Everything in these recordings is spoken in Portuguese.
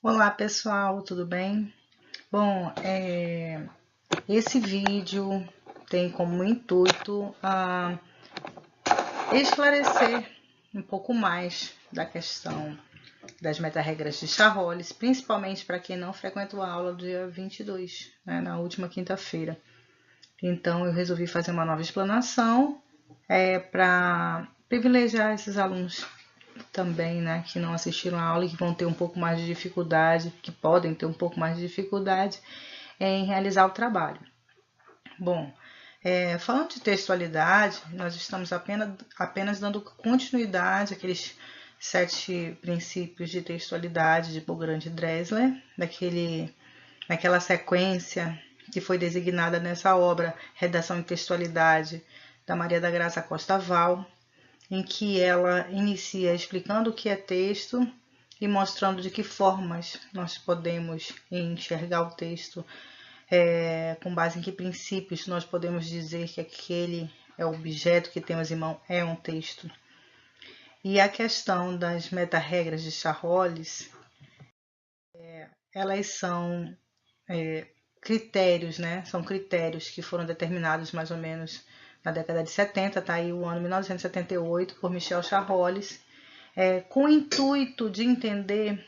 Olá pessoal, tudo bem? Bom, esse vídeo tem como intuito esclarecer um pouco mais da questão das meta-regras de Charolles, principalmente para quem não frequentou a aula do dia 22, né, na última quinta-feira. Então eu resolvi fazer uma nova explanação para privilegiar esses alunos também, né, que não assistiram a aula e que vão ter um pouco mais de dificuldade, que podem ter um pouco mais de dificuldade em realizar o trabalho. Bom, falando de textualidade, nós estamos apenas dando continuidade àqueles 7 princípios de textualidade de Bogrand e Dressler, naquela sequência que foi designada nessa obra, Redação e Textualidade, da Maria da Graça Costa Val, em que ela inicia explicando o que é texto e mostrando de que formas nós podemos enxergar o texto, com base em que princípios nós podemos dizer que aquele é o objeto que temos em mão é um texto. E a questão das meta-regras de Charolles, elas são critérios, né? São critérios que foram determinados mais ou menos na década de 70, tá aí o ano 1978, por Michel Charolles, com o intuito de entender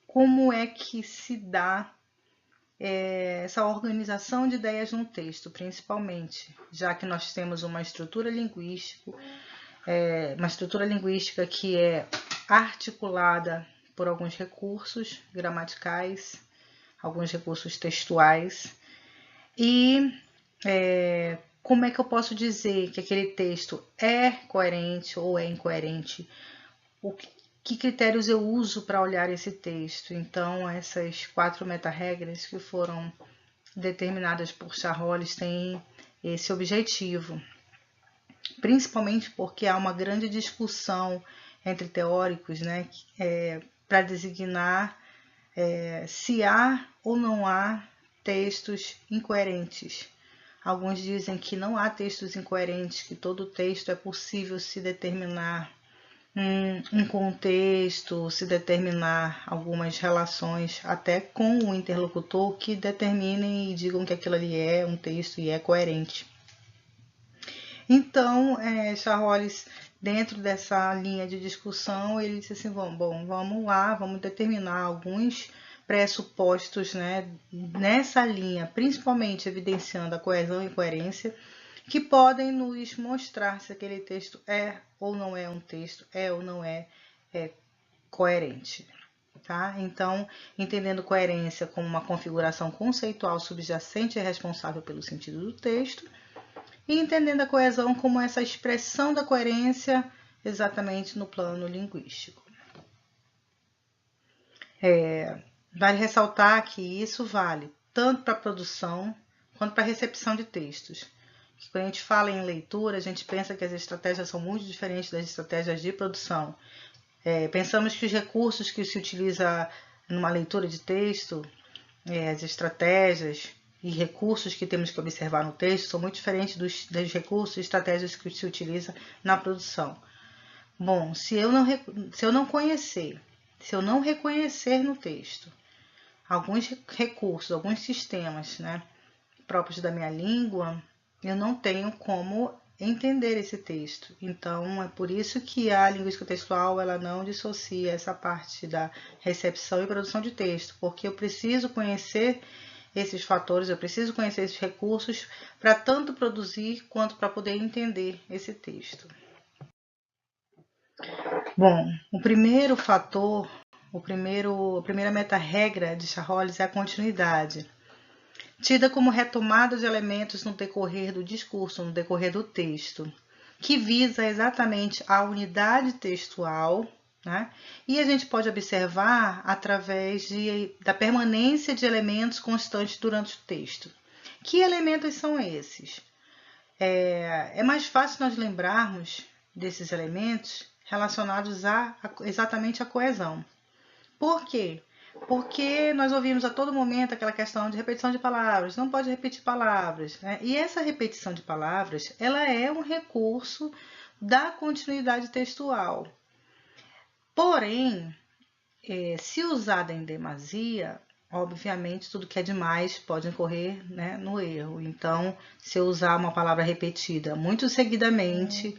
como é que se dá essa organização de ideias no texto, principalmente, já que nós temos uma estrutura linguística que é articulada por alguns recursos gramaticais, alguns recursos textuais, e como é que eu posso dizer que aquele texto é coerente ou é incoerente? Que critérios eu uso para olhar esse texto? Então, essas 4 meta-regras que foram determinadas por Charolles têm esse objetivo, principalmente porque há uma grande discussão entre teóricos, né, para designar se há ou não há textos incoerentes. Alguns dizem que não há textos incoerentes, que todo texto é possível se determinar um contexto, se determinar algumas relações até com o interlocutor que determinem e digam que aquilo ali é um texto e é coerente. Então, Charolles, dentro dessa linha de discussão, ele disse assim, vamos lá, vamos determinar alguns pressupostos, né, nessa linha, principalmente evidenciando a coesão e coerência, que podem nos mostrar se aquele texto é ou não é um texto, é ou não é coerente. Tá? Então, entendendo coerência como uma configuração conceitual subjacente e responsável pelo sentido do texto, e entendendo a coesão como essa expressão da coerência exatamente no plano linguístico. Vale ressaltar que isso vale tanto para a produção quanto para a recepção de textos. Quando a gente fala em leitura, a gente pensa que as estratégias são muito diferentes das estratégias de produção. Pensamos que os recursos que se utiliza numa leitura de texto, as estratégias e recursos que temos que observar no texto são muito diferentes dos recursos e estratégias que se utiliza na produção. Bom, se eu não reconhecer no texto alguns recursos, alguns sistemas, né, próprios da minha língua, eu não tenho como entender esse texto. Então, é por isso que a linguística textual ela não dissocia essa parte da recepção e produção de texto, porque eu preciso conhecer esses fatores, eu preciso conhecer esses recursos para tanto produzir quanto para poder entender esse texto. Bom, o primeiro fator, a primeira meta-regra de Charolles é a continuidade, tida como retomada de elementos no decorrer do discurso, no decorrer do texto, que visa exatamente a unidade textual, né? E a gente pode observar através da permanência de elementos constantes durante o texto. Que elementos são esses? É mais fácil nós lembrarmos desses elementos relacionados exatamente à coesão. Por quê? Porque nós ouvimos a todo momento aquela questão de repetição de palavras, não pode repetir palavras, né? E essa repetição de palavras, ela é um recurso da continuidade textual. Porém, se usada em demasia, obviamente, tudo que é demais pode incorrer, né, no erro. Então, se eu usar uma palavra repetida muito seguidamente,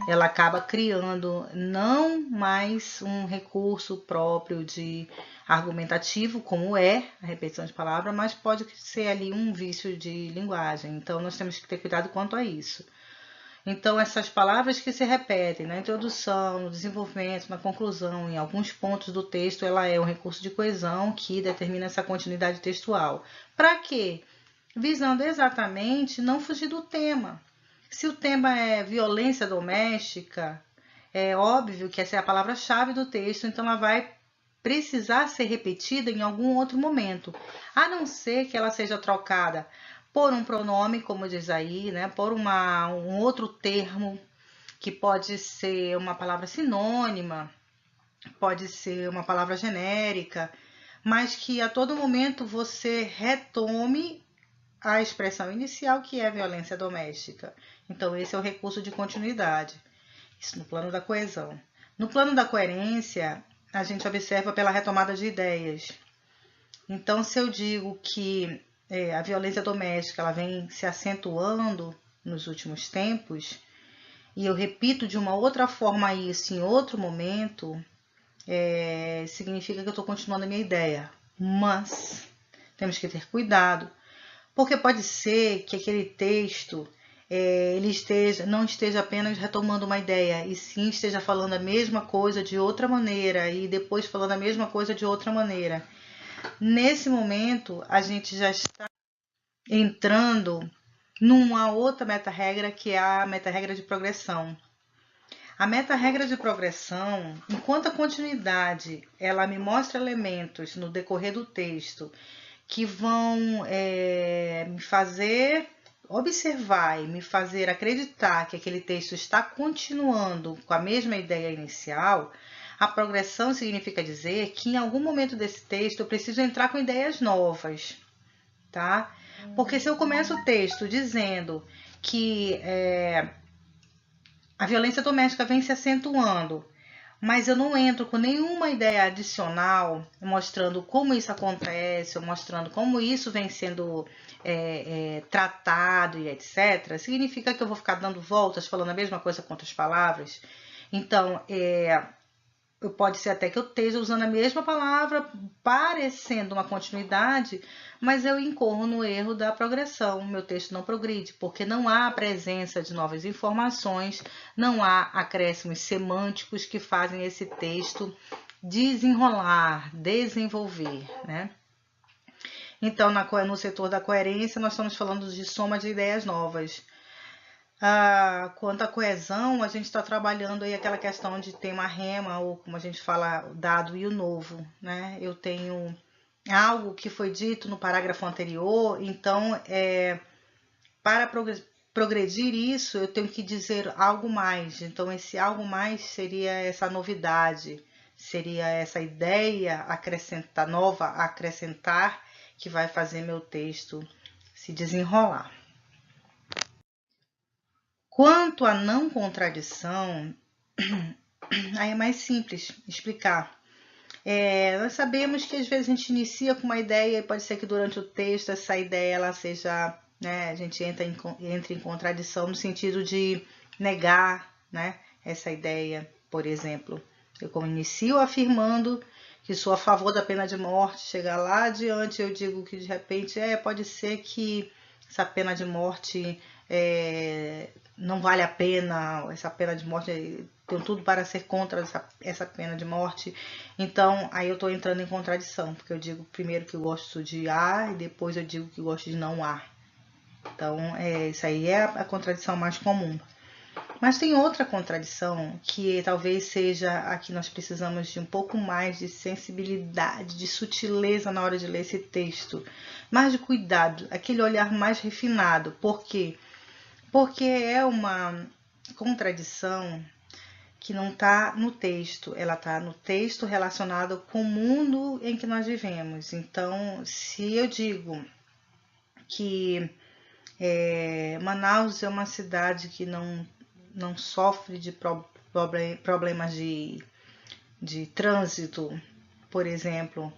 ela acaba criando não mais um recurso próprio de argumentativo, como é a repetição de palavra, mas pode ser ali um vício de linguagem. Então, nós temos que ter cuidado quanto a isso. Então, essas palavras que se repetem na introdução, no desenvolvimento, na conclusão, em alguns pontos do texto, ela é um recurso de coesão que determina essa continuidade textual. Para quê? Visando exatamente não fugir do tema. Se o tema é violência doméstica, é óbvio que essa é a palavra-chave do texto, então ela vai precisar ser repetida em algum outro momento, a não ser que ela seja trocada por um pronome, como diz aí, né? Por um outro termo, que pode ser uma palavra sinônima, pode ser uma palavra genérica, mas que a todo momento você retome a expressão inicial, que é violência doméstica. Então, esse é o recurso de continuidade. Isso no plano da coesão. No plano da coerência, a gente observa pela retomada de ideias. Então, se eu digo que a violência doméstica ela vem se acentuando nos últimos tempos, e eu repito de uma outra forma isso em outro momento, significa que eu estou continuando a minha ideia. Mas temos que ter cuidado, porque pode ser que aquele texto ele não esteja apenas retomando uma ideia, e sim esteja falando a mesma coisa de outra maneira, e depois falando a mesma coisa de outra maneira. Nesse momento, a gente já está entrando numa outra meta-regra, que é a meta-regra de progressão. A meta-regra de progressão, enquanto a continuidade ela me mostra elementos no decorrer do texto que vão me fazer observar e me fazer acreditar que aquele texto está continuando com a mesma ideia inicial, a progressão significa dizer que em algum momento desse texto eu preciso entrar com ideias novas, tá? Porque se eu começo o texto dizendo que a violência doméstica vem se acentuando, mas eu não entro com nenhuma ideia adicional mostrando como isso acontece, ou mostrando como isso vem sendo tratado e etc., significa que eu vou ficar dando voltas, falando a mesma coisa com outras palavras. Então, pode ser até que eu esteja usando a mesma palavra, parecendo uma continuidade, mas eu incorro no erro da progressão. Meu texto não progride, porque não há a presença de novas informações, não há acréscimos semânticos que fazem esse texto desenrolar, desenvolver, né? Então, no setor da coerência, nós estamos falando de soma de ideias novas. Quanto à coesão, a gente está trabalhando aí aquela questão de tema rema, ou como a gente fala, o dado e o novo, né? Eu tenho algo que foi dito no parágrafo anterior, então, para progredir isso, eu tenho que dizer algo mais. Então, esse algo mais seria essa novidade, seria essa ideia nova a acrescentar, que vai fazer meu texto se desenrolar. Quanto à não contradição, aí é mais simples explicar. Nós sabemos que às vezes a gente inicia com uma ideia e pode ser que durante o texto essa ideia ela seja, né, a gente entra em contradição no sentido de negar, né, essa ideia. Por exemplo, eu inicio afirmando que sou a favor da pena de morte, chegar lá adiante eu digo que de repente pode ser que essa pena de morte não vale a pena, essa pena de morte, tem tudo para ser contra essa pena de morte. Então, aí eu estou entrando em contradição, porque eu digo primeiro que eu gosto de A e depois eu digo que eu gosto de não A. Então, isso aí é a contradição mais comum. Mas tem outra contradição que talvez seja a que nós precisamos de um pouco mais de sensibilidade, de sutileza na hora de ler esse texto, mais de cuidado, aquele olhar mais refinado. Por quê? Porque é uma contradição que não está no texto, ela está no texto relacionado com o mundo em que nós vivemos. Então, se eu digo que Manaus é uma cidade que não sofre de problemas de trânsito, por exemplo,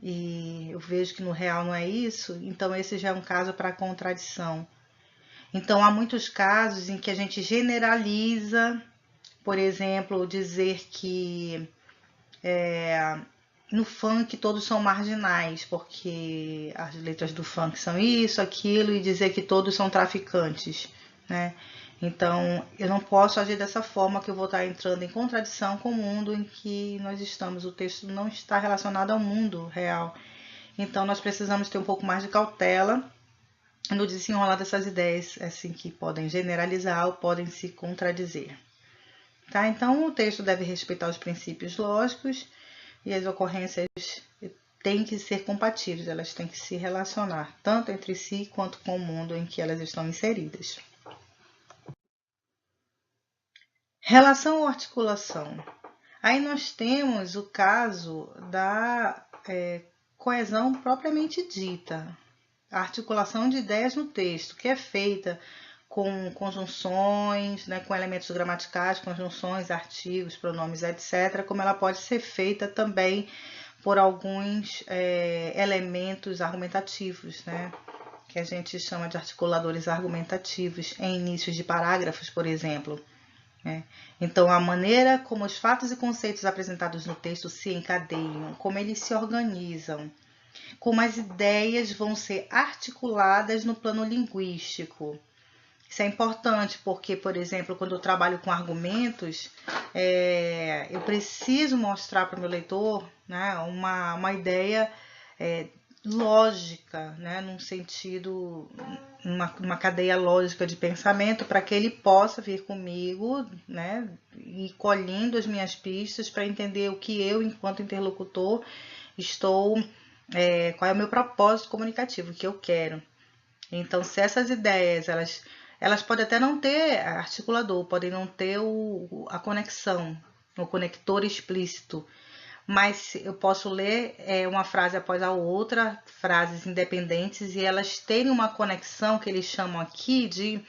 e eu vejo que no real não é isso, então esse já é um caso para contradição. Então, há muitos casos em que a gente generaliza, por exemplo, dizer que no funk todos são marginais, porque as letras do funk são isso, aquilo, e dizer que todos são traficantes, né? Então, eu não posso agir dessa forma, que eu vou estar entrando em contradição com o mundo em que nós estamos. O texto não está relacionado ao mundo real. Então, nós precisamos ter um pouco mais de cautela no desenrolar dessas ideias, assim, que podem generalizar ou podem se contradizer. Tá? Então, o texto deve respeitar os princípios lógicos e as ocorrências têm que ser compatíveis, elas têm que se relacionar, tanto entre si quanto com o mundo em que elas estão inseridas. Relação ou articulação? Aí nós temos o caso da coesão propriamente dita, a articulação de ideias no texto, que é feita com conjunções, né, com elementos gramaticais, conjunções, artigos, pronomes, etc., como ela pode ser feita também por alguns elementos argumentativos, né, que a gente chama de articuladores argumentativos, em inícios de parágrafos, por exemplo. Né? Então, a maneira como os fatos e conceitos apresentados no texto se encadeiam, como eles se organizam, como as ideias vão ser articuladas no plano linguístico. Isso é importante porque, por exemplo, quando eu trabalho com argumentos, eu preciso mostrar para o meu leitor, né, uma ideia lógica, né, num sentido, uma cadeia lógica de pensamento, para que ele possa vir comigo, né, e colhendo as minhas pistas para entender o que eu, enquanto interlocutor, estou, qual é o meu propósito comunicativo, o que eu quero. Então, se essas ideias, elas podem até não ter articulador, podem não ter a conexão, o conector explícito, mas eu posso ler uma frase após a outra, frases independentes, e elas terem uma conexão que eles chamam aqui de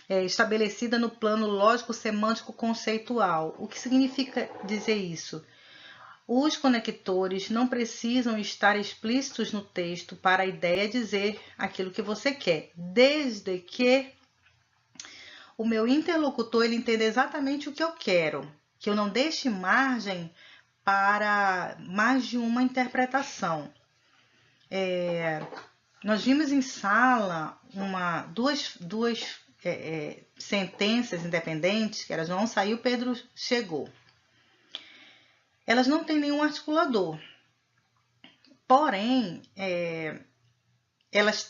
estabelecida no plano lógico-semântico-conceitual. O que significa dizer isso? Os conectores não precisam estar explícitos no texto para a ideia dizer aquilo que você quer, desde que o meu interlocutor ele entenda exatamente o que eu quero, que eu não deixe margem para mais de uma interpretação. Nós vimos em sala duas sentenças independentes, que era João saiu, Pedro chegou. Elas não têm nenhum articulador, porém, elas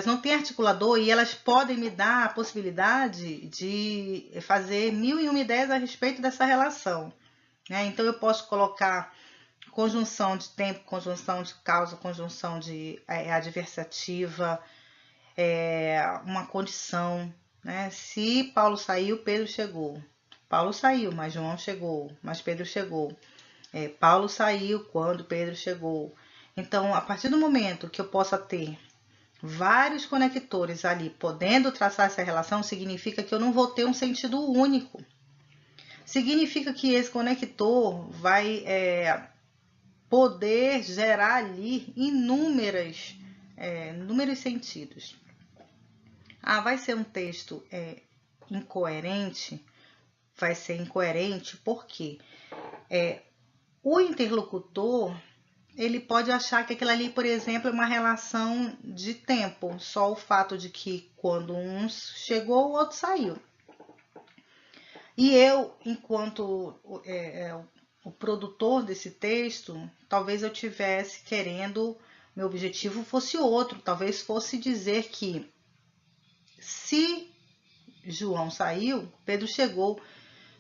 não têm articulador e elas podem me dar a possibilidade de fazer 1001 ideias a respeito dessa relação. Né? Então, eu posso colocar conjunção de tempo, conjunção de causa, conjunção de adversativa, uma condição. Né? Se Paulo saiu, Pedro chegou. Paulo saiu, mas João chegou, mas Pedro chegou. Paulo saiu quando Pedro chegou. Então, a partir do momento que eu possa ter vários conectores ali podendo traçar essa relação, significa que eu não vou ter um sentido único. Significa que esse conector vai poder gerar ali inúmeros sentidos. Vai ser um texto incoerente? Vai ser incoerente porque o interlocutor ele pode achar que aquilo ali, por exemplo, é uma relação de tempo, só o fato de que quando um chegou, o outro saiu. E eu, enquanto o produtor desse texto, talvez eu tivesse querendo, meu objetivo fosse outro, talvez fosse dizer que se João saiu, Pedro chegou,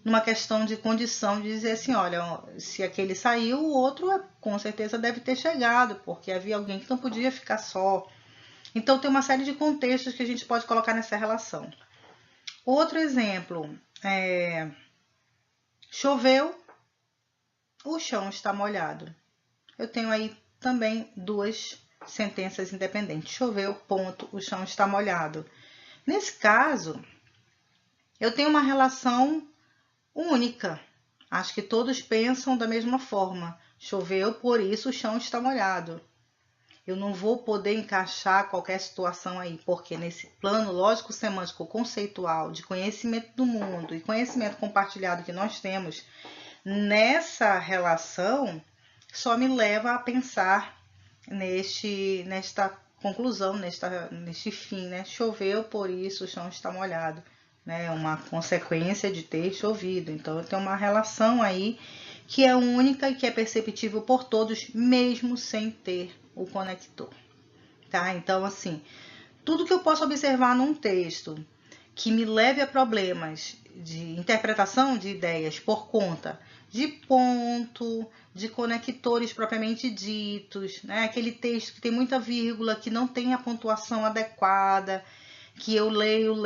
numa questão de condição de dizer assim, olha, se aquele saiu, o outro com certeza deve ter chegado, porque havia alguém que não podia ficar só. Então tem uma série de contextos que a gente pode colocar nessa relação. Outro exemplo, choveu, o chão está molhado. Eu tenho aí também duas sentenças independentes. Choveu, ponto, o chão está molhado. Nesse caso, eu tenho uma relação única. Acho que todos pensam da mesma forma. Choveu, por isso o chão está molhado. Eu não vou poder encaixar qualquer situação aí, porque nesse plano lógico, semântico, conceitual, de conhecimento do mundo e conhecimento compartilhado que nós temos, nessa relação, só me leva a pensar nesta conclusão, neste fim, né? Choveu, por isso o chão está molhado, né? Uma consequência de ter chovido. Então, tem uma relação aí que é única e que é perceptível por todos, mesmo sem ter o conector, tá? Então, assim, tudo que eu posso observar num texto que me leve a problemas de interpretação de ideias por conta de ponto, de conectores propriamente ditos, né? Aquele texto que tem muita vírgula, que não tem a pontuação adequada, que eu leio,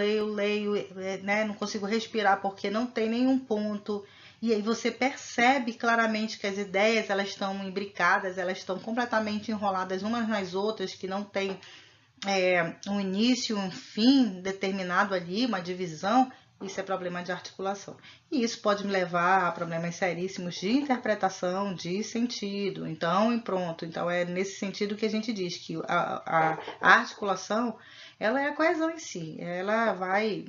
né? Não consigo respirar porque não tem nenhum ponto. E aí você percebe claramente que as ideias elas estão imbricadas, elas estão completamente enroladas umas nas outras, que não tem um início, um fim determinado ali, uma divisão. Isso é problema de articulação. E isso pode me levar a problemas seríssimos de interpretação, de sentido. Então, pronto. Então, é nesse sentido que a gente diz que a articulação, ela é a coesão em si. Ela vai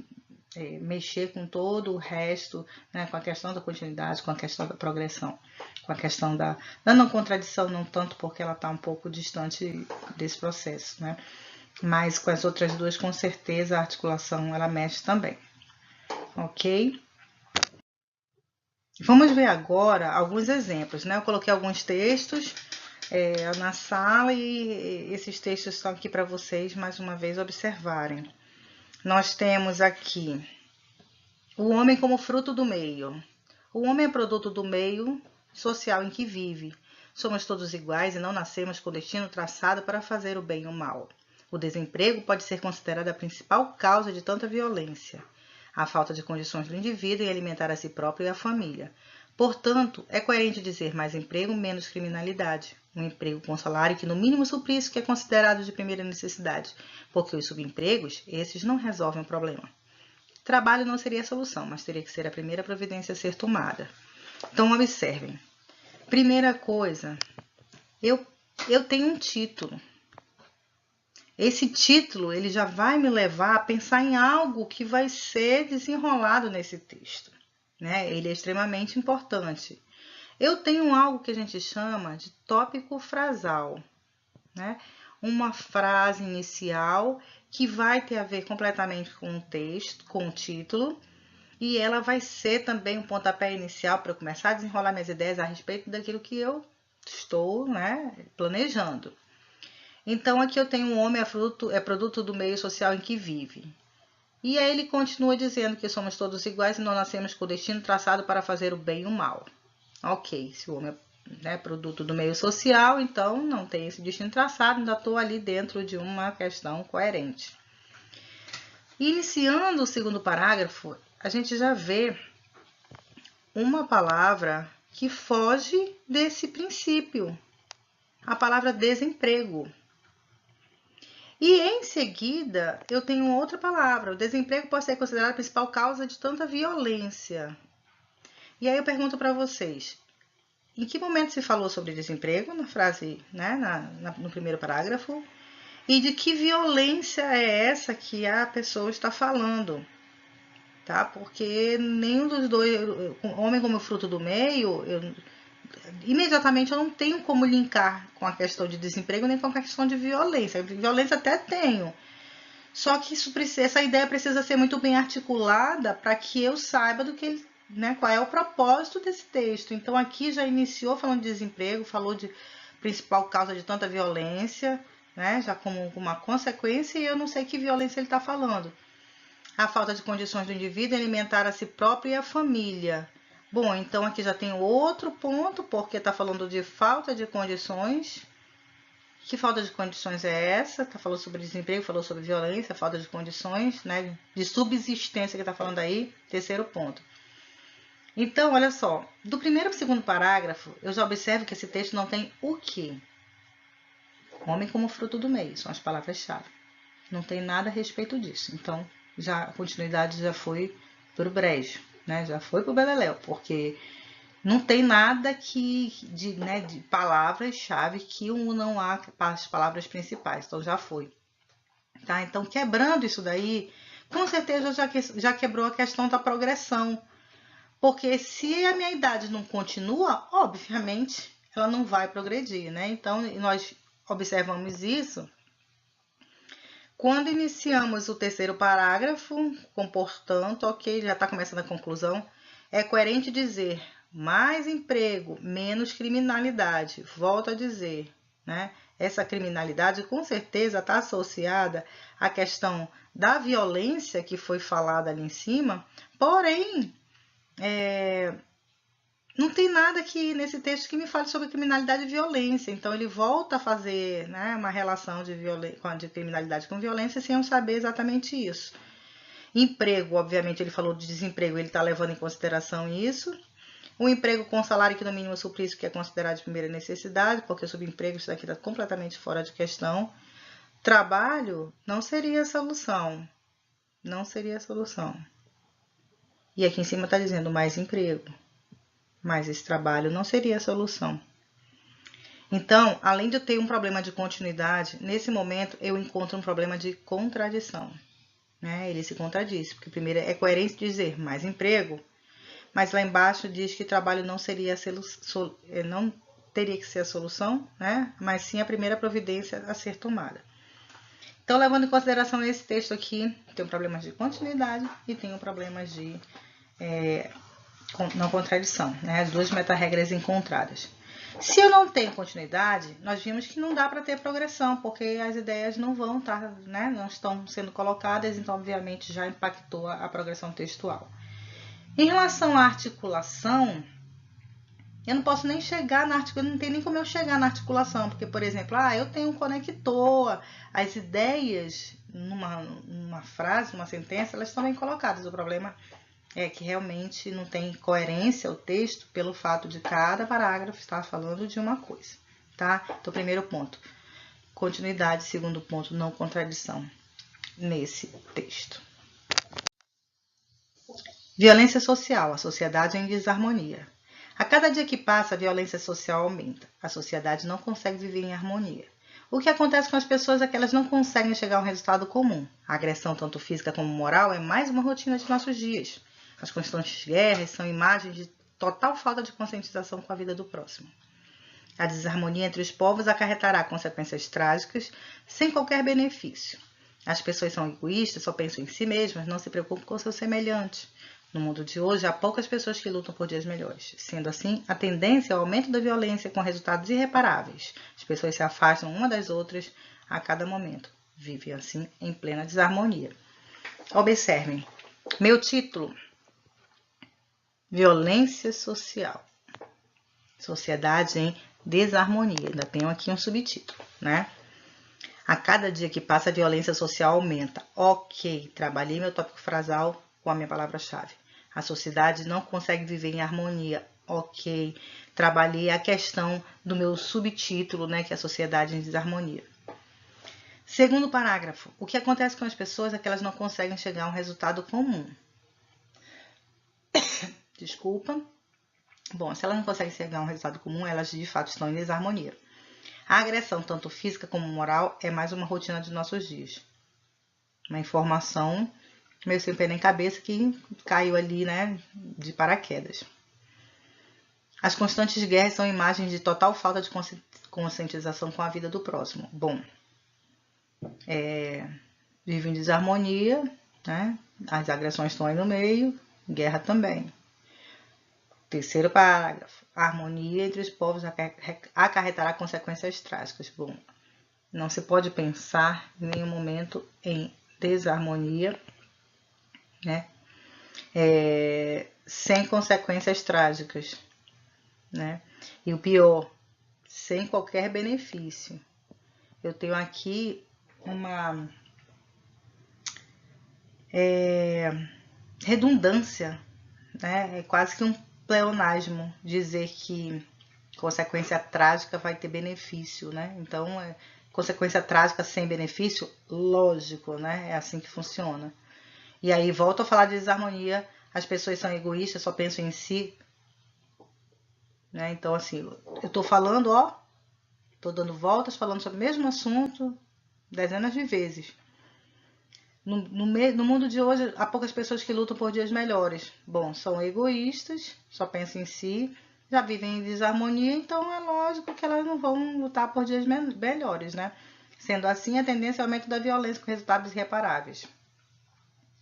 mexer com todo o resto, né, com a questão da continuidade, com a questão da progressão, com a questão da não contradição, não tanto porque ela está um pouco distante desse processo, né? Mas com as outras duas, com certeza, a articulação ela mexe também, ok? Vamos ver agora alguns exemplos, né? Eu coloquei alguns textos na sala e esses textos estão aqui para vocês, mais uma vez, observarem. Nós temos aqui o homem como fruto do meio. O homem é produto do meio social em que vive. Somos todos iguais e não nascemos com destino traçado para fazer o bem ou o mal. O desemprego pode ser considerado a principal causa de tanta violência. A falta de condições do indivíduo em alimentar a si próprio e a família. Portanto, é coerente dizer mais emprego, menos criminalidade. Um emprego com salário que no mínimo suprisse o que é considerado de primeira necessidade, porque os subempregos, esses não resolvem o problema. Trabalho não seria a solução, mas teria que ser a primeira providência a ser tomada. Então, observem. Primeira coisa, eu tenho um título. Esse título, ele já vai me levar a pensar em algo que vai ser desenrolado nesse texto, né? Ele é extremamente importante. Eu tenho algo que a gente chama de tópico frasal, né? Uma frase inicial que vai ter a ver completamente com o texto, com o título, e ela vai ser também um pontapé inicial para eu começar a desenrolar minhas ideias a respeito daquilo que eu estou, né, planejando. Então, aqui eu tenho um homem é produto do meio social em que vive. E aí ele continua dizendo que somos todos iguais e não nascemos com o destino traçado para fazer o bem e o mal. Ok, se o homem é produto do meio social, então não tem esse destino traçado, ainda estou ali dentro de uma questão coerente. Iniciando o segundo parágrafo, a gente já vê uma palavra que foge desse princípio, a palavra desemprego. E em seguida, eu tenho outra palavra. O desemprego pode ser considerado a principal causa de tanta violência. E aí eu pergunto para vocês, em que momento se falou sobre desemprego na frase, né, no primeiro parágrafo? E de que violência é essa que a pessoa está falando? Tá? Porque nenhum dos dois, homem como fruto do meio, imediatamente eu não tenho como linkar com a questão de desemprego nem com a questão de violência. Violência até tenho. Só que essa ideia precisa ser muito bem articulada para que eu saiba do que ele, né, qual é o propósito desse texto. Então aqui já iniciou falando de desemprego, falou de principal causa de tanta violência, né, já como uma consequência, e eu não sei que violência ele está falando. A falta de condições do indivíduo em alimentar a si próprio e a família. Bom, então aqui já tem outro ponto, porque está falando de falta de condições. Que falta de condições é essa? Tá falando sobre desemprego, falou sobre violência, falta de condições, né? De subsistência que tá falando aí. Terceiro ponto. Então, olha só. Do primeiro para o segundo parágrafo, eu já observo que esse texto não tem o quê? Homem como fruto do meio, são as palavras-chave. Não tem nada a respeito disso. Então, já a continuidade já foi pro brejo, né? Já foi pro beleléu, porque Não tem nada de palavras-chave que unam as palavras principais. Então, já foi. Tá? Então, quebrando isso daí, com certeza já quebrou a questão da progressão. Porque se a minha idade não continua, obviamente, ela não vai progredir, né? Então, nós observamos isso quando iniciamos o terceiro parágrafo, com portanto, ok, já está começando a conclusão. É coerente dizer mais emprego, menos criminalidade. Volto a dizer, né? Essa criminalidade com certeza está associada à questão da violência que foi falada ali em cima, porém, não tem nada aqui nesse texto que me fale sobre criminalidade e violência. Então, ele volta a fazer, né, uma relação de criminalidade com violência sem eu saber exatamente isso. Emprego, obviamente, ele falou de desemprego, ele está levando em consideração isso. O emprego com salário que no mínimo supre isso que é considerado de primeira necessidade, porque o subemprego, isso daqui está completamente fora de questão. Trabalho não seria a solução. Não seria a solução. E aqui em cima está dizendo mais emprego. Mas esse trabalho não seria a solução. Então, além de eu ter um problema de continuidade, nesse momento eu encontro um problema de contradição. Né? Ele se contradiz, porque primeiro é coerente dizer mais emprego, mas lá embaixo diz que trabalho não seria não teria que ser a solução, né? Mas sim a primeira providência a ser tomada. Então, levando em consideração esse texto aqui, tem problemas de continuidade e tem problemas de não contradição, né? As duas meta-regras encontradas. Se eu não tenho continuidade, nós vimos que não dá para ter progressão, porque as ideias não vão estar, né? Não estão sendo colocadas, então obviamente já impactou a progressão textual. Em relação à articulação, eu não posso nem chegar na articulação, não tem nem como eu chegar na articulação, porque, por exemplo, eu tenho um conector, as ideias numa frase, numa sentença, elas estão bem colocadas. O problema é que realmente não tem coerência o texto pelo fato de cada parágrafo estar falando de uma coisa, tá? Então, primeiro ponto, continuidade. Segundo ponto, não contradição nesse texto. Violência social. A sociedade em desarmonia. A cada dia que passa, a violência social aumenta. A sociedade não consegue viver em harmonia. O que acontece com as pessoas é que elas não conseguem chegar a um resultado comum. A agressão, tanto física como moral, é mais uma rotina de nossos dias. As constantes guerras são imagens de total falta de conscientização com a vida do próximo. A desarmonia entre os povos acarretará consequências trágicas sem qualquer benefício. As pessoas são egoístas, só pensam em si mesmas, não se preocupam com seus semelhantes. No mundo de hoje, há poucas pessoas que lutam por dias melhores. Sendo assim, a tendência é o aumento da violência com resultados irreparáveis. As pessoas se afastam uma das outras a cada momento. Vivem assim em plena desarmonia. Observem, meu título: Violência social. Sociedade em desarmonia. Ainda tenho aqui um subtítulo, né? A cada dia que passa, a violência social aumenta. Ok, trabalhei meu tópico frasal com a minha palavra-chave. A sociedade não consegue viver em harmonia. Ok, trabalhei a questão do meu subtítulo, né, que é a sociedade em desarmonia. Segundo parágrafo, o que acontece com as pessoas é que elas não conseguem chegar a um resultado comum. Desculpa. Bom, se elas não conseguem chegar a um resultado comum, elas de fato estão em desarmonia. A agressão, tanto física como moral, é mais uma rotina de nossos dias. Uma informação meio sem pé nem cabeça que caiu ali, né, de paraquedas. As constantes guerras são imagens de total falta de conscientização com a vida do próximo. Bom, vive em desarmonia, né? As agressões estão aí no meio, guerra também. Terceiro parágrafo. A harmonia entre os povos acarretará consequências trágicas. Bom, não se pode pensar em nenhum momento em desarmonia, né? Sem consequências trágicas, né? E o pior, sem qualquer benefício. Eu tenho aqui uma redundância, né? É quase que um pleonasmo dizer que consequência trágica vai ter benefício, né? Então, consequência trágica sem benefício, lógico, né? É assim que funciona. E aí, volto a falar de desarmonia, as pessoas são egoístas, só pensam em si. né? Então, assim, eu tô falando, ó, tô dando voltas, falando sobre o mesmo assunto dezenas de vezes. No mundo de hoje, há poucas pessoas que lutam por dias melhores. Bom, são egoístas, só pensam em si, já vivem em desarmonia, então é lógico que elas não vão lutar por dias melhores, né? Sendo assim, a tendência é o aumento da violência com resultados irreparáveis.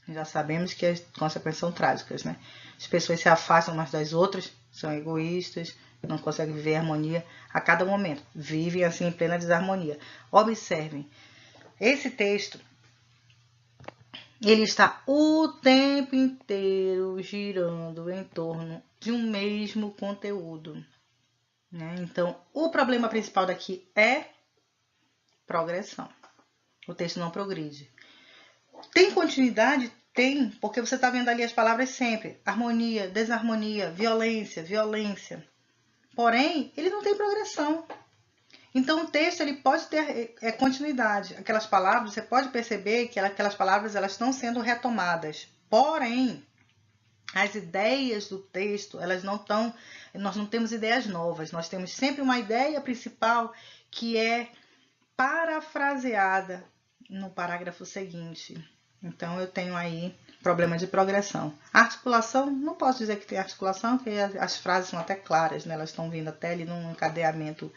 Já sabemos que as consequências são trágicas, né? As pessoas se afastam umas das outras, são egoístas, não conseguem viver em harmonia a cada momento. Vivem assim em plena desarmonia. Observem, esse texto ele está o tempo inteiro girando em torno de um mesmo conteúdo, né? Então, o problema principal daqui é progressão. O texto não progride. Tem continuidade? Tem, porque você está vendo ali as palavras sempre. Harmonia, desarmonia, violência, violência. Porém, ele não tem progressão. Então, o texto ele pode ter continuidade. Aquelas palavras, você pode perceber que aquelas palavras elas estão sendo retomadas. Porém, as ideias do texto, elas não estão... Nós não temos ideias novas. Nós temos sempre uma ideia principal que é parafraseada no parágrafo seguinte. Então, eu tenho aí problema de progressão. Articulação, não posso dizer que tem articulação, porque as frases são até claras, né? Elas estão vindo até ali num encadeamento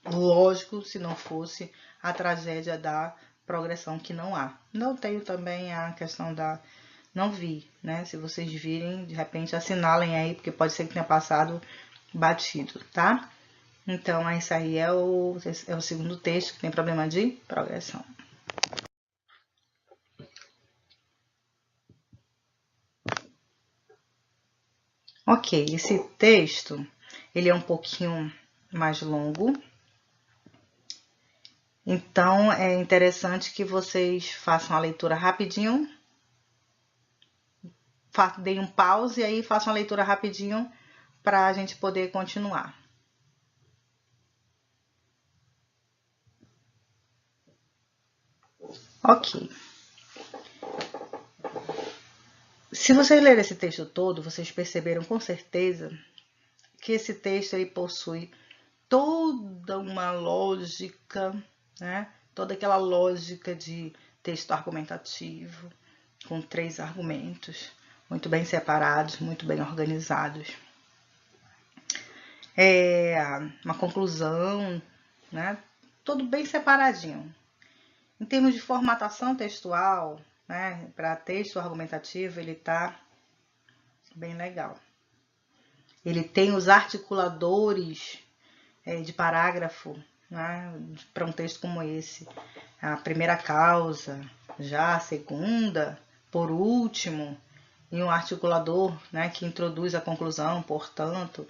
lógico, se não fosse a tragédia da progressão que não há. Não tenho também a questão da... Não vi, né? Se vocês virem, de repente assinalem aí, porque pode ser que tenha passado batido, tá? Então, esse aí é o segundo texto que tem problema de progressão. Ok, esse texto, ele é um pouquinho mais longo. Então, é interessante que vocês façam a leitura rapidinho. Deem um pause e aí façam a leitura rapidinho para a gente poder continuar. Ok. Se vocês lerem esse texto todo, vocês perceberam com certeza que esse texto ele possui toda uma lógica, né? Toda aquela lógica de texto argumentativo, com 3 argumentos, muito bem separados, muito bem organizados. Uma conclusão, né? Tudo bem separadinho. Em termos de formatação textual, né? Para texto argumentativo, ele tá bem legal. Ele tem os articuladores de parágrafo, né? Para um texto como esse. A primeira causa, já a segunda, por último, e um articulador, né? Que introduz a conclusão, portanto.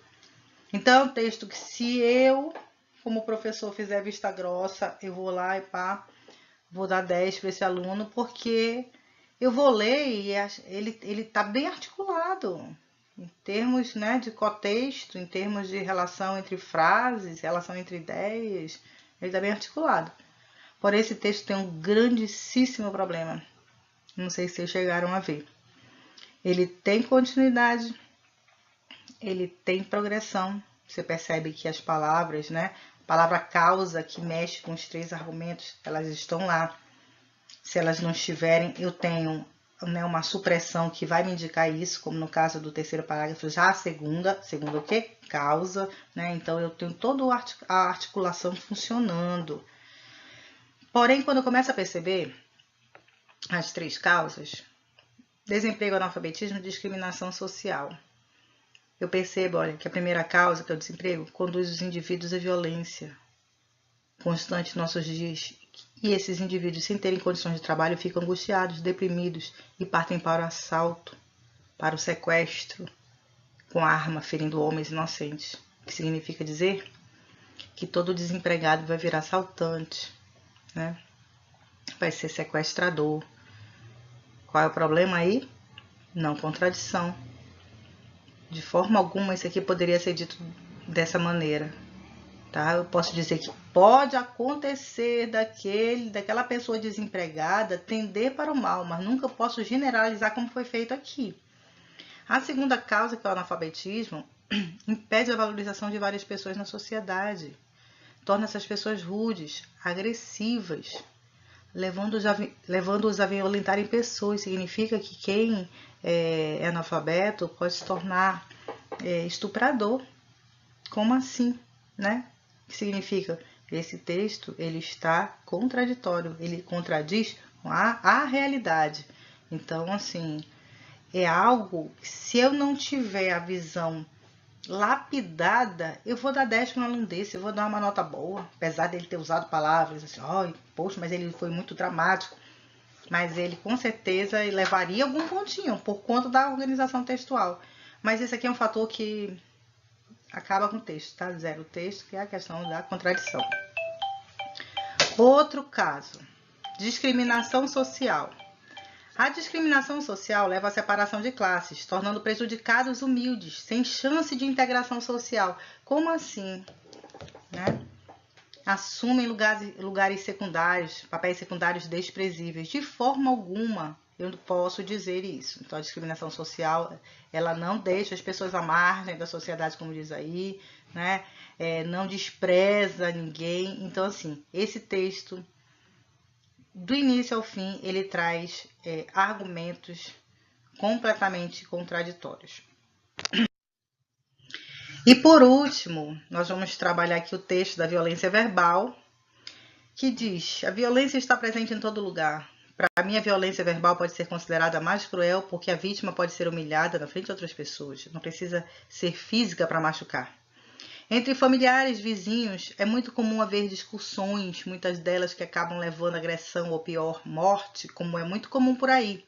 Então, é um texto que se eu, como professor, fizer vista grossa, eu vou lá e vou dar 10 para esse aluno, porque eu vou ler e ele está bem articulado, em termos, né, de contexto, em termos de relação entre frases, relação entre ideias, ele está bem articulado. Porém, esse texto tem um grandíssimo problema. Não sei se vocês chegaram a ver. Ele tem continuidade, ele tem progressão. Você percebe que as palavras, né? A palavra causa, que mexe com os 3 argumentos, elas estão lá. Se elas não estiverem, eu tenho, né, uma supressão que vai me indicar isso, como no caso do terceiro parágrafo, já a segunda o quê? Causa, né? Então, eu tenho toda a articulação funcionando. Porém, quando eu começo a perceber as 3 causas, desemprego, analfabetismo e discriminação social, eu percebo, olha, que a primeira causa, que é o desemprego, conduz os indivíduos à violência constante em nossos dias. E esses indivíduos, sem terem condições de trabalho, ficam angustiados, deprimidos e partem para o assalto, para o sequestro, com arma, ferindo homens inocentes. O que significa dizer que todo desempregado vai virar assaltante, né? Vai ser sequestrador. Qual é o problema aí? Não contradição. De forma alguma, isso aqui poderia ser dito dessa maneira, tá? Eu posso dizer que pode acontecer daquela pessoa desempregada tender para o mal, mas nunca posso generalizar como foi feito aqui. A segunda causa, que é o analfabetismo, impede a valorização de várias pessoas na sociedade, torna essas pessoas rudes, agressivas, levando-os a violentarem pessoas. Significa que quem é analfabeto pode se tornar estuprador. Como assim, né? O que significa? Esse texto, ele está contraditório, ele contradiz a realidade. Então, assim, é algo que, se eu não tiver a visão lapidada, eu vou dar 10 para um aluno desse, eu vou dar uma nota boa, apesar dele ter usado palavras assim, poxa, mas ele foi muito dramático. Mas ele, com certeza, levaria algum pontinho, por conta da organização textual. Mas esse aqui é um fator que acaba com o texto, tá? Zero o texto, que é a questão da contradição. Outro caso, discriminação social. A discriminação social leva à separação de classes, tornando prejudicados humildes, sem chance de integração social. Como assim? Né? Assumem lugares secundários, papéis secundários desprezíveis. De forma alguma eu posso dizer isso. Então, a discriminação social, ela não deixa as pessoas à margem da sociedade, como diz aí, né? Não despreza ninguém. Então, assim, esse texto, do início ao fim, ele traz argumentos completamente contraditórios. E por último, nós vamos trabalhar aqui o texto da violência verbal, que diz: a violência está presente em todo lugar. Para mim, a violência verbal pode ser considerada mais cruel porque a vítima pode ser humilhada na frente de outras pessoas. Não precisa ser física para machucar. Entre familiares, vizinhos, é muito comum haver discussões, muitas delas que acabam levando a agressão ou pior, morte, como é muito comum por aí.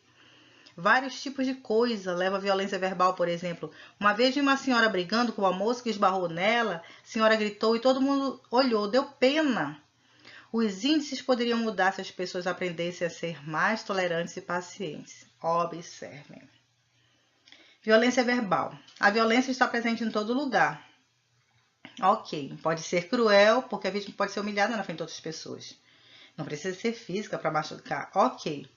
Vários tipos de coisa levam a violência verbal, por exemplo. Uma vez vi uma senhora brigando com uma moça que esbarrou nela, a senhora gritou e todo mundo olhou, deu pena. Os índices poderiam mudar se as pessoas aprendessem a ser mais tolerantes e pacientes. Observem. Violência verbal. A violência está presente em todo lugar. Ok, pode ser cruel, porque a vítima pode ser humilhada na frente de outras pessoas. Não precisa ser física para machucar. Ok.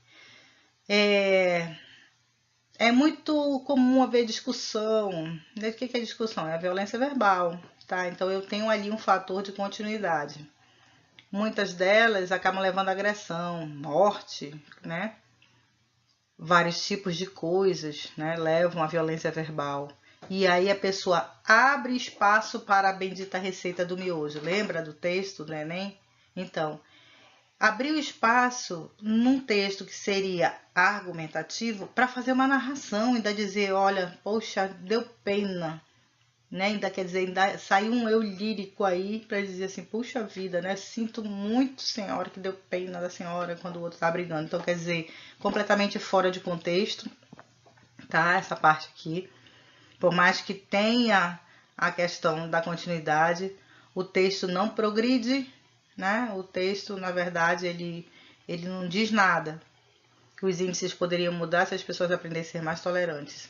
É muito comum haver discussão. O que é discussão? É a violência verbal, tá? Então, eu tenho ali um fator de continuidade. Muitas delas acabam levando a agressão, morte, né? Vários tipos de coisas, né? Levam à violência verbal. E aí a pessoa abre espaço para a bendita receita do miojo. Lembra do texto do Enem? Então, abriu espaço num texto que seria argumentativo para fazer uma narração, ainda dizer, olha, poxa, deu pena, né? Ainda quer dizer, ainda saiu um eu lírico aí para dizer assim, puxa vida, né? Sinto muito, senhora, que deu pena da senhora quando o outro tá brigando. Então, quer dizer, completamente fora de contexto, tá? Essa parte aqui. Por mais que tenha a questão da continuidade, o texto não progride, né? O texto, na verdade, ele não diz nada. Os índices poderiam mudar se as pessoas aprendessem a ser mais tolerantes.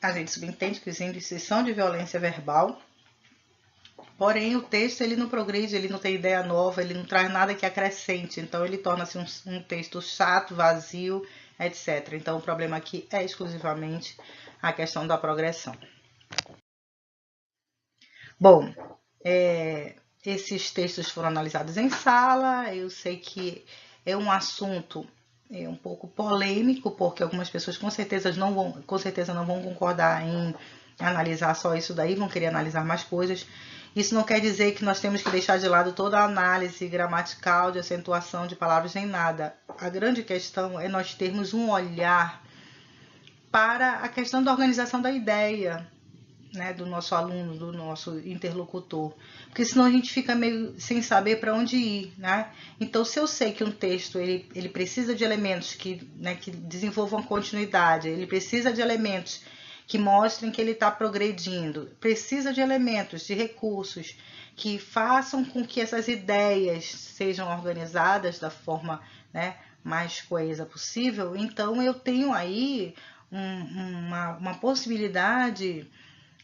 A gente subentende que os índices são de violência verbal, porém o texto ele não progride, ele não tem ideia nova, ele não traz nada que acrescente, então ele torna-se um texto chato, vazio, etc. Então o problema aqui é exclusivamente a questão da progressão. Bom, esses textos foram analisados em sala. Eu sei que é um assunto um pouco polêmico, porque algumas pessoas com certeza não vão concordar em analisar só isso daí, vão querer analisar mais coisas. Isso não quer dizer que nós temos que deixar de lado toda a análise gramatical, de acentuação de palavras, nem nada. A grande questão é nós termos um olhar para a questão da organização da ideia, né, do nosso aluno, do nosso interlocutor, porque senão a gente fica meio sem saber para onde ir, né? Então, se eu sei que um texto ele precisa de elementos que desenvolvam continuidade, ele precisa de elementos que mostrem que ele está progredindo, precisa de elementos, de recursos que façam com que essas ideias sejam organizadas da forma, né, mais coesa possível, então eu tenho aí uma possibilidade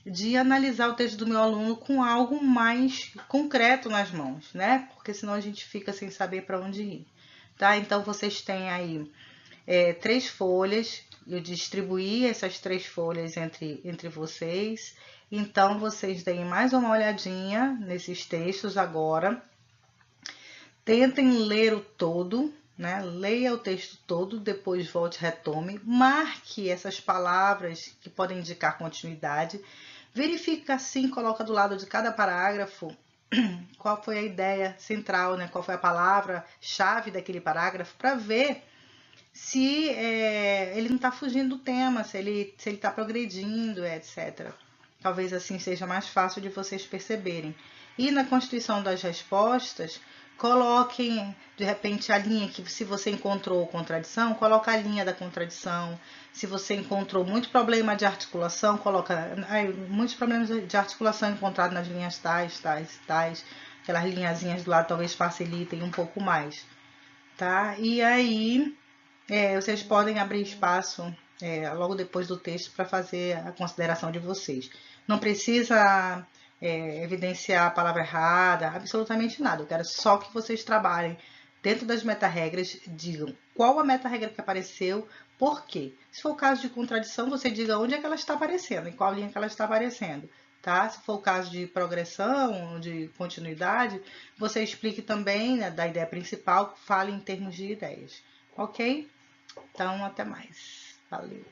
de analisar o texto do meu aluno com algo mais concreto nas mãos, né? Porque senão a gente fica sem saber para onde ir, tá? Então, vocês têm aí 3 folhas eu distribuí essas 3 folhas entre vocês. Então, vocês deem mais uma olhadinha nesses textos agora. Tentem ler o todo, né? Leia o texto todo, depois volte e retome. Marque essas palavras que podem indicar continuidade. Verifica assim, coloca do lado de cada parágrafo qual foi a ideia central, né? Qual foi a palavra-chave daquele parágrafo, para ver se ele não está fugindo do tema, se ele está progredindo, etc. Talvez assim seja mais fácil de vocês perceberem. E na constituição das respostas, coloquem, de repente, a linha que, se você encontrou contradição, coloca a linha da contradição. Se você encontrou muito problema de articulação, coloca muitos problemas de articulação encontrados nas linhas tais. Aquelas linhazinhas do lado talvez facilitem um pouco mais, tá? E aí, vocês podem abrir espaço logo depois do texto para fazer a consideração de vocês. Não precisa evidenciar a palavra errada, absolutamente nada. Eu quero só que vocês trabalhem dentro das meta-regras, digam qual a meta-regra que apareceu, por quê. Se for o caso de contradição, você diga onde é que ela está aparecendo, em qual linha que ela está aparecendo. Tá? Se for o caso de progressão, de continuidade, você explique também, né, da ideia principal, fale em termos de ideias. Ok? Então, até mais. Valeu!